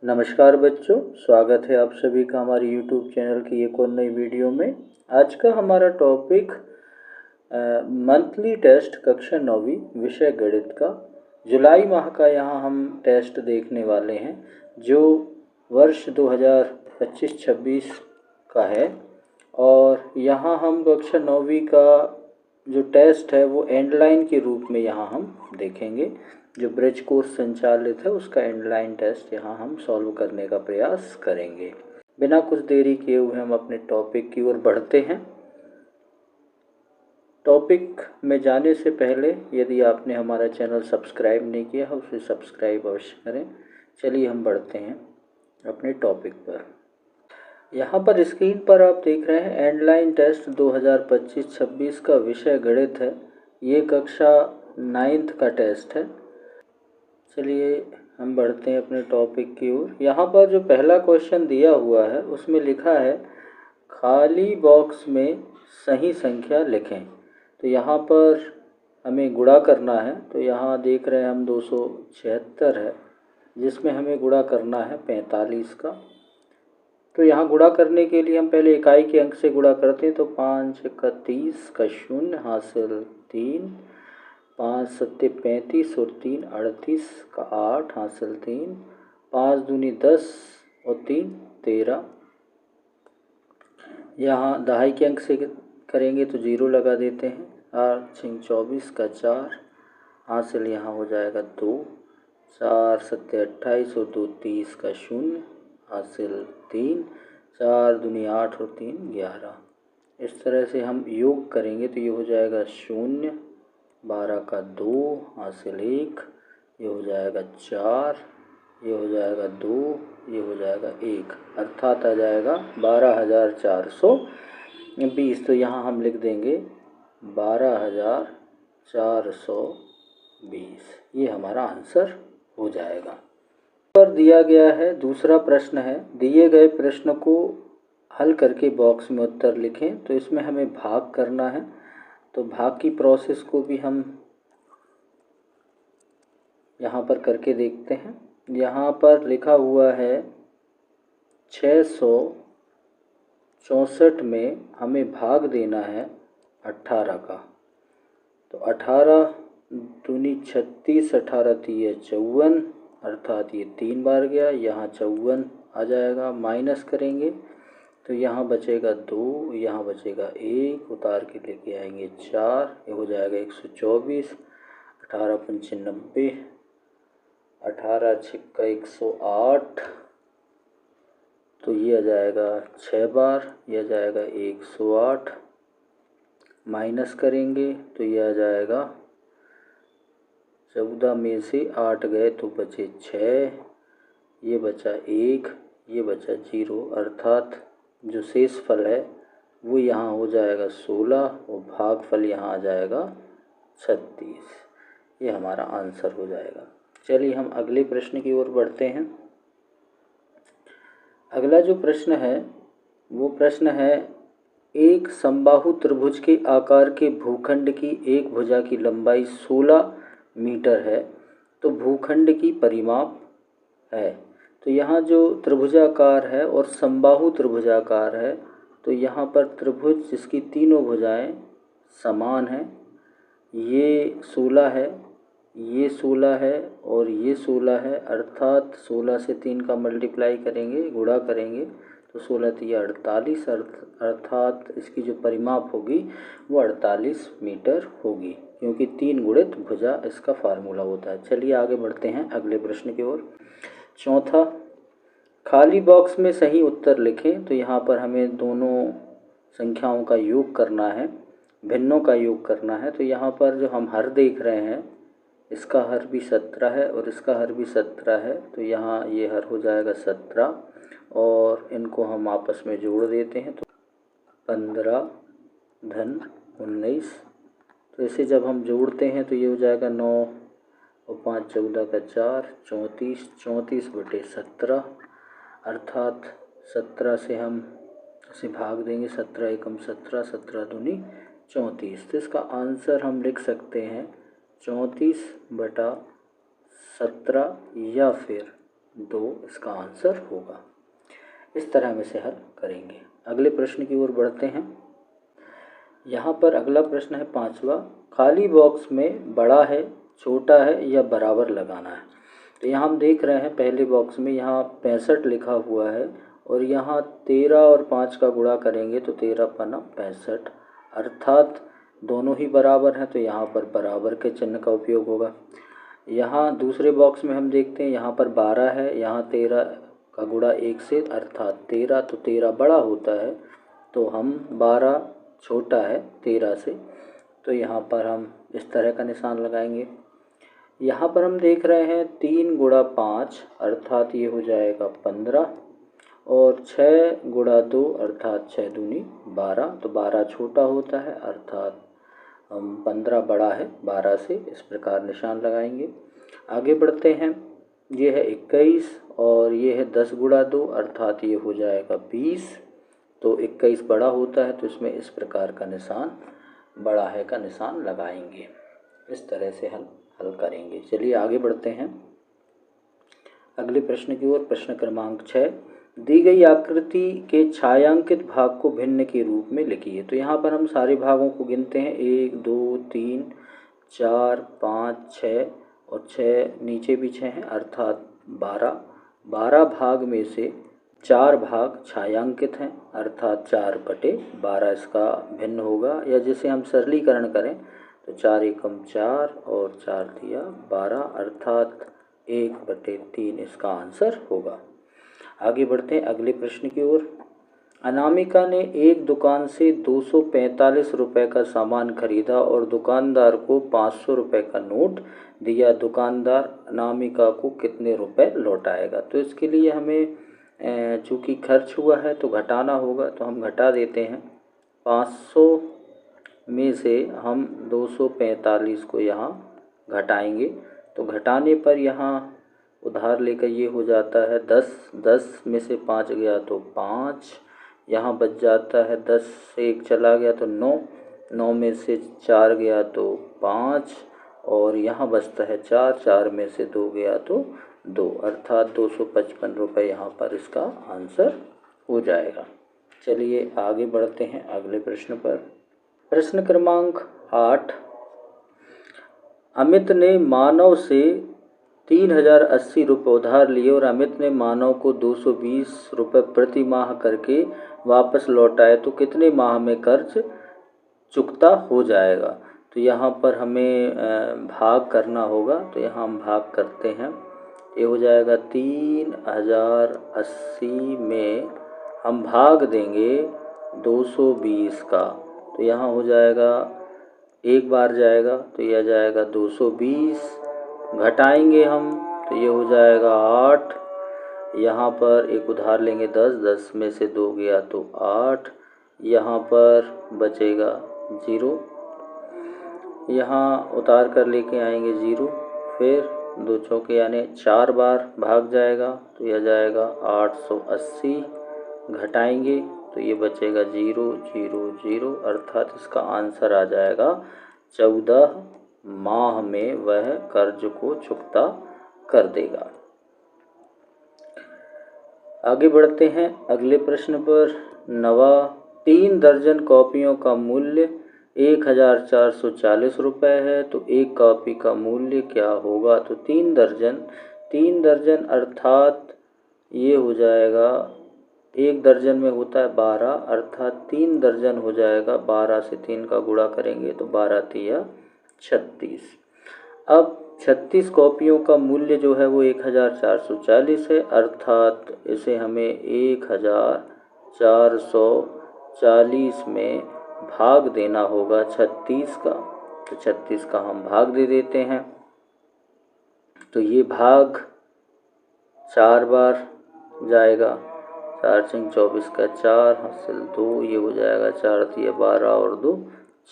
नमस्कार बच्चों, स्वागत है आप सभी का हमारे YouTube चैनल की एक और नई वीडियो में। आज का हमारा टॉपिक मंथली टेस्ट कक्षा 9वीं विषय गणित का जुलाई माह का यहाँ हम टेस्ट देखने वाले हैं, जो वर्ष 2025-26 का है। और यहाँ हम कक्षा 9वीं का जो टेस्ट है वो एंडलाइन के रूप में यहाँ हम देखेंगे। जो ब्रिज कोर्स संचालित है उसका एंडलाइन टेस्ट यहाँ हम सॉल्व करने का प्रयास करेंगे। बिना कुछ देरी किए हुए हम अपने टॉपिक की ओर बढ़ते हैं। टॉपिक में जाने से पहले यदि आपने हमारा चैनल सब्सक्राइब नहीं किया है उसे सब्सक्राइब अवश्य करें। चलिए हम बढ़ते हैं अपने टॉपिक पर। यहाँ पर स्क्रीन पर आप देख रहे हैं एंडलाइन टेस्ट 2025-26 का विषय गणित है। ये कक्षा 9th का टेस्ट है। चलिए हम बढ़ते हैं अपने टॉपिक की ओर। यहाँ पर जो पहला क्वेश्चन दिया हुआ है उसमें लिखा है खाली बॉक्स में सही संख्या लिखें। तो यहाँ पर हमें गुणा करना है। तो यहाँ देख रहे हैं हम 276 है, जिसमें हमें गुणा करना है 45 का। तो यहाँ गुणा करने के लिए हम पहले इकाई के अंक से गुणा करते हैं। तो 5 का 30 का 0 हासिल 3, 5 सत्ते 35 और 3 38 का 8 हासिल 3, 5 दूनी 10 और 3 13। यहाँ दहाई के अंक से करेंगे तो 0 लगा देते हैं। 8 6 24 का 4 हासिल यहाँ हो जाएगा 2, 4 सत्ते 28 और 2 30 का 0 हासिल 3, 4 दूनी 8 और 3 11। इस तरह से हम योग करेंगे तो ये हो जाएगा 0, 12 का 2 हासिल 1, ये हो जाएगा 4, ये हो जाएगा 2, ये हो जाएगा 1, अर्थात आ जाएगा 12,420। तो यहाँ हम लिख देंगे 12,420। ये हमारा आंसर हो जाएगा। पर दिया गया है दूसरा प्रश्न है, दिए गए प्रश्न को हल करके बॉक्स में उत्तर लिखें। तो इसमें हमें भाग करना है। तो भाग की प्रोसेस को भी हम यहाँ पर करके देखते हैं। यहाँ पर लिखा हुआ है 664 में हमें भाग देना है 18 का। तो 18 दूनी 36, 18 तीय 54, अर्थात ये 3 बार गया। यहाँ 54 आ जाएगा। माइनस करेंगे तो यहाँ बचेगा 2, यहाँ बचेगा 1, उतार के लेके आएंगे 4, ये हो जाएगा 124। 18 पंचे 90, 18 छिक्का 108। तो ये आ जाएगा 6 बार, ये आ जाएगा 108। माइनस करेंगे तो ये आ जाएगा 14 में से 8 गए तो बचे 6, ये बचा 1, ये बचा 0, अर्थात जो शेष फल है वो यहाँ हो जाएगा 16 और भागफल यहाँ आ जाएगा 36। ये हमारा आंसर हो जाएगा। चलिए हम अगले प्रश्न की ओर बढ़ते हैं। अगला जो प्रश्न है वो प्रश्न है, एक समबाहु त्रिभुज के आकार के भूखंड की एक भुजा की लंबाई 16 मीटर है, तो भूखंड की परिमाप है। तो यहाँ जो त्रिभुजाकार है और समबाहु त्रिभुजाकार है, तो यहाँ पर त्रिभुज जिसकी तीनों भुजाएं समान हैं, ये 16 है, ये 16 है और ये 16 है, अर्थात 16 से 3 का मल्टीप्लाई करेंगे, गुणा करेंगे तो 16 तिया 48, अर्थात इसकी जो परिमाप होगी वो 48 मीटर होगी, क्योंकि 3 गुणित भुजा इसका फार्मूला होता है। चलिए आगे बढ़ते हैं अगले प्रश्न की ओर। चौथा, खाली बॉक्स में सही उत्तर लिखें। तो यहाँ पर हमें दोनों संख्याओं का योग करना है, भिन्नों का योग करना है। तो यहाँ पर जो हम हर देख रहे हैं, इसका हर भी 17 है और इसका हर भी 17 है। तो यहाँ ये हर हो जाएगा 17 और इनको हम आपस में जोड़ देते हैं तो 15 धन 19। तो इसे जब हम जोड़ते हैं तो ये हो जाएगा 9 और 5 14 का 4, 34, 34 बटे 17, अर्थात 17 से हम इसे भाग देंगे। 17 एकम 17, 17 दूनी 34। तो इसका आंसर हम लिख सकते हैं 34 बटा 17 या फिर 2 इसका आंसर होगा। इस तरह हम इसे हल करेंगे। अगले प्रश्न की ओर बढ़ते हैं। यहाँ पर अगला प्रश्न है 5वां, खाली बॉक्स में बड़ा है, छोटा है या बराबर लगाना है। तो यहाँ हम देख रहे हैं पहले बॉक्स में यहाँ 65 लिखा हुआ है और यहाँ 13 और 5 का गुणा करेंगे तो 13 पन्ना 65, अर्थात दोनों ही बराबर हैं, तो यहाँ पर बराबर के चिन्ह का उपयोग होगा। यहाँ दूसरे बॉक्स में हम देखते हैं यहाँ पर 12 है, यहाँ 13 का गुणा 1 से अर्थात 13, तो 13 बड़ा होता है, तो हम 12 छोटा है 13 से, तो यहाँ पर हम इस तरह का निशान लगाएंगे। यहाँ पर हम देख रहे हैं 3 गुणा 5 अर्थात ये हो जाएगा 15 और 6 गुणा 2 अर्थात 6 दूनी 12, तो 12 छोटा होता है अर्थात हम 15 बड़ा है 12 से, इस प्रकार निशान लगाएंगे। आगे बढ़ते हैं। ये है 21 और ये है 10 गुणा 2 अर्थात ये हो जाएगा 20, तो 21 बड़ा होता है, तो इसमें इस प्रकार का निशान बड़ा है का निशान लगाएंगे। इस तरह से हल करेंगे। चलिए आगे बढ़ते हैं अगले प्रश्न की ओर। प्रश्न क्रमांक 6, दी गई आकृति के छायांकित भाग को भिन्न के रूप में लिखिए। तो यहाँ पर हम सारे भागों को गिनते हैं, 1 2 3 4 5 6 और 6 नीचे भी 6 हैं अर्थात 12 भाग में से 4 भाग छायांकित हैं अर्थात 4/12 इसका भिन्न होगा, या जिसे हम सरलीकरण करें तो 4 एकम 4 और 4 दिया 12 अर्थात 1/3 इसका आंसर होगा। आगे बढ़ते हैं अगले प्रश्न की ओर। अनामिका ने एक दुकान से 245 रुपये का सामान खरीदा और दुकानदार को 500 रुपये का नोट दिया। दुकानदार अनामिका को कितने रुपए लौटाएगा। तो इसके लिए हमें चूँकि खर्च हुआ है तो घटाना होगा, तो हम घटा देते हैं। 500 में से हम 245 को यहाँ घटाएंगे, तो घटाने पर यहाँ उधार लेकर ये हो जाता है 10 में से 5 गया तो 5, यहाँ बच जाता है 10 से 1 चला गया तो 9 में से 4 गया तो 5 और यहाँ बचता है 4 में से 2 गया तो 2 अर्थात 255 रुपये यहाँ पर इसका आंसर हो जाएगा। चलिए आगे बढ़ते हैं अगले प्रश्न पर। प्रश्न क्रमांक 8, अमित ने मानव से 3080 रुपये उधार लिए और अमित ने मानव को 220 रुपये प्रति माह करके वापस लौटाए, तो कितने माह में कर्ज चुकता हो जाएगा। तो यहाँ पर हमें भाग करना होगा, तो यहाँ हम भाग करते हैं। ये हो जाएगा 3080 में हम भाग देंगे 220 का, तो यहाँ हो जाएगा एक बार जाएगा तो यह जाएगा 220, घटाएंगे हम तो ये हो जाएगा 8, यहाँ पर एक उधार लेंगे 10 में से 2 गया तो 8, यहाँ पर बचेगा 0, यहाँ उतार कर लेके आएंगे 0, फिर 2 चौके यानी 4 बार भाग जाएगा तो यह जाएगा 880, घटाएंगे तो ये बचेगा 0 0 0 अर्थात इसका आंसर आ जाएगा 14 माह में वह कर्ज को चुकता कर देगा। आगे बढ़ते हैं अगले प्रश्न पर। 9वां, 3 दर्जन कॉपियों का मूल्य 1440 रुपये है, तो एक कॉपी का मूल्य क्या होगा। तो 3 दर्जन अर्थात ये हो जाएगा, एक दर्जन में होता है 12 अर्थात 3 दर्जन हो जाएगा, 12 से 3 का गुणा करेंगे तो 12 तिया 36। अब 36 कॉपियों का मूल्य जो है वो 1440 है अर्थात इसे हमें 1440 में भाग देना होगा 36 का, तो 36 का हम भाग दे देते हैं, तो ये भाग 4 बार जाएगा, 4 6 24 का 4 हासिल 2, ये हो जाएगा 4 तिया 12 और 2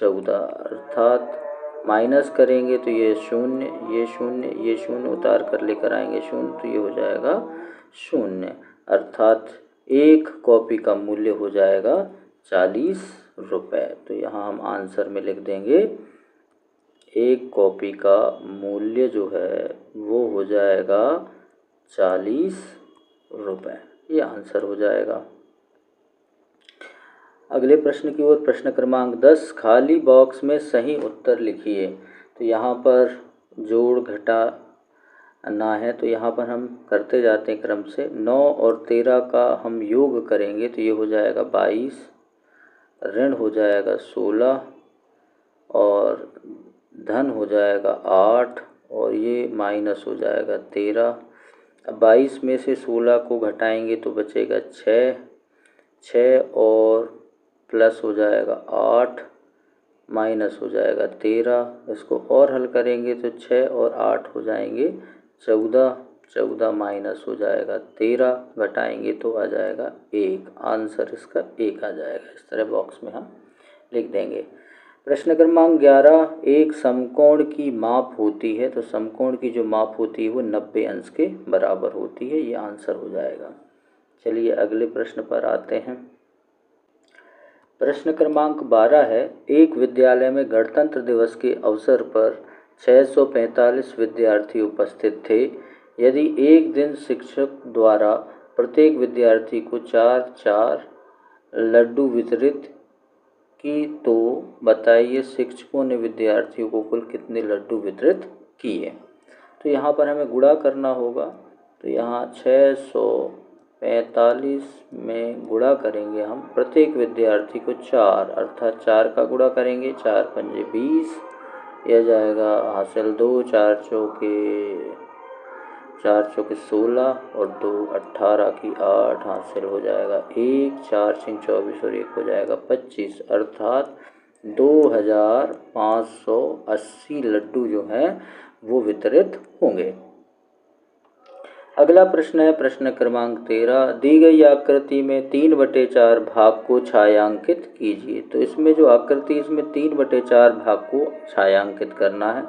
14 अर्थात माइनस करेंगे तो ये 0 ये 0 ये 0 उतार कर लेकर आएंगे 0, तो ये हो जाएगा 0 अर्थात एक कॉपी का मूल्य हो जाएगा 40 रुपये। तो यहाँ हम आंसर में लिख देंगे एक कॉपी का मूल्य जो है वो हो जाएगा 40 रुपये। ये आंसर हो जाएगा। अगले प्रश्न की ओर, प्रश्न क्रमांक 10, खाली बॉक्स में सही उत्तर लिखिए। तो यहाँ पर जोड़ घटाना है, तो यहाँ पर हम करते जाते हैं क्रम से। 9 और 13 का हम योग करेंगे तो ये हो जाएगा 22, ऋण हो जाएगा 16 और धन हो जाएगा 8 और ये माइनस हो जाएगा 13। अब 22 में से 16 को घटाएंगे तो बचेगा 6 और प्लस हो जाएगा 8 माइनस हो जाएगा 13। इसको और हल करेंगे तो 6 और 8 हो जाएंगे 14 माइनस हो जाएगा 13, घटाएंगे तो आ जाएगा 1। आंसर इसका 1 आ जाएगा। इस तरह बॉक्स में हम लिख देंगे। प्रश्न क्रमांक 11, एक समकोण की माप होती है। तो समकोण की जो माप होती है वो 90 अंश के बराबर होती है। ये आंसर हो जाएगा। चलिए अगले प्रश्न पर आते हैं। प्रश्न क्रमांक 12 है, एक विद्यालय में गणतंत्र दिवस के अवसर पर 645 विद्यार्थी उपस्थित थे। यदि एक दिन शिक्षक द्वारा प्रत्येक विद्यार्थी को 4 लड्डू वितरित की तो बताइए शिक्षकों ने विद्यार्थियों को कुल कितने लड्डू वितरित किए। तो यहाँ पर हमें गुणा करना होगा। तो यहाँ 645 में गुणा करेंगे हम प्रत्येक विद्यार्थी को 4, अर्थात 4 का गुणा करेंगे। 4 पंजे 20, यह जाएगा हासिल 2, 4 चौके 16 और 2 18 की 8, हासिल हो जाएगा 1, 4 6 24 और 1 हो जाएगा 25, अर्थात 2580 लड्डू जो हैं वो वितरित होंगे। अगला प्रश्न है प्रश्न क्रमांक 13, दी गई आकृति में 3/4 भाग को छायांकित कीजिए। तो इसमें जो आकृति इसमें 3/4 भाग को छायांकित करना है।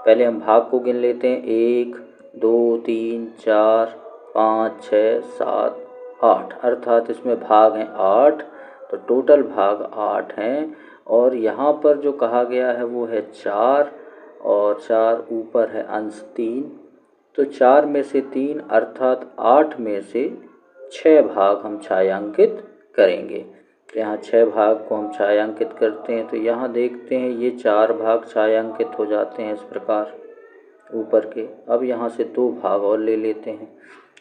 पहले हम भाग को गिन लेते हैं। 1 2 3 4 5 6 7 8, अर्थात इसमें भाग हैं 8, तो टोटल भाग 8 हैं। और यहाँ पर जो कहा गया है वो है 4 और 4 ऊपर है अंश 3, तो 4 में से 3 अर्थात 8 में से 6 भाग हम छायांकित करेंगे। तो यहाँ 6 भाग को हम छायांकित करते हैं। तो यहाँ देखते हैं ये 4 भाग छायांकित हो जाते हैं इस प्रकार ऊपर के। अब यहाँ से 2 भाग और ले लेते हैं।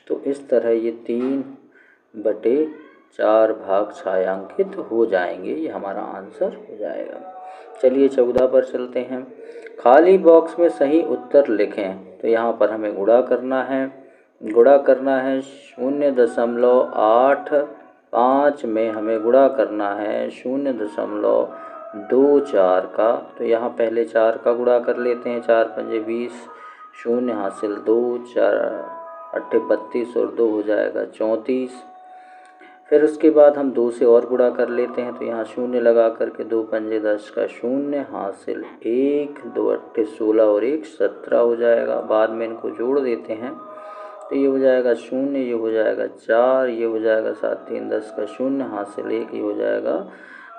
तो इस तरह ये 3/4 भाग छायांकित हो जाएंगे। ये हमारा आंसर हो जाएगा। चलिए 14 पर चलते हैं। खाली बॉक्स में सही उत्तर लिखें। तो यहाँ पर हमें गुणा करना है। 0.85 में हमें गुणा करना है 0.24 का। तो यहाँ पहले 4 का गुणा कर लेते हैं। 4 पंजे 20, 0 हासिल 2, 4 8 32 और 2 हो जाएगा 34। फिर उसके बाद हम 2 से और गुणा कर लेते हैं। तो यहाँ 0 लगा करके 2 पंजे 10 का 0 हासिल 1, 2 8 16 और 1 17 हो जाएगा। बाद में इनको जोड़ देते हैं तो ये हो जाएगा 0, ये हो जाएगा 4, ये हो जाएगा 7 3 10 का 0 हासिल 1, ये हो जाएगा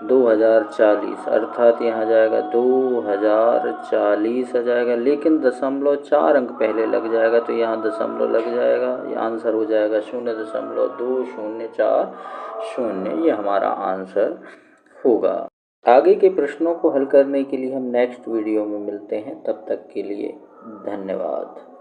2040, अर्थात यहाँ जाएगा 2040 आ जाएगा। लेकिन 0.4 अंक पहले लग जाएगा तो यहाँ दशमलव लग जाएगा। ये आंसर हो जाएगा 0.2040। ये हमारा आंसर होगा। आगे के प्रश्नों को हल करने के लिए हम नेक्स्ट वीडियो में मिलते हैं। तब तक के लिए धन्यवाद।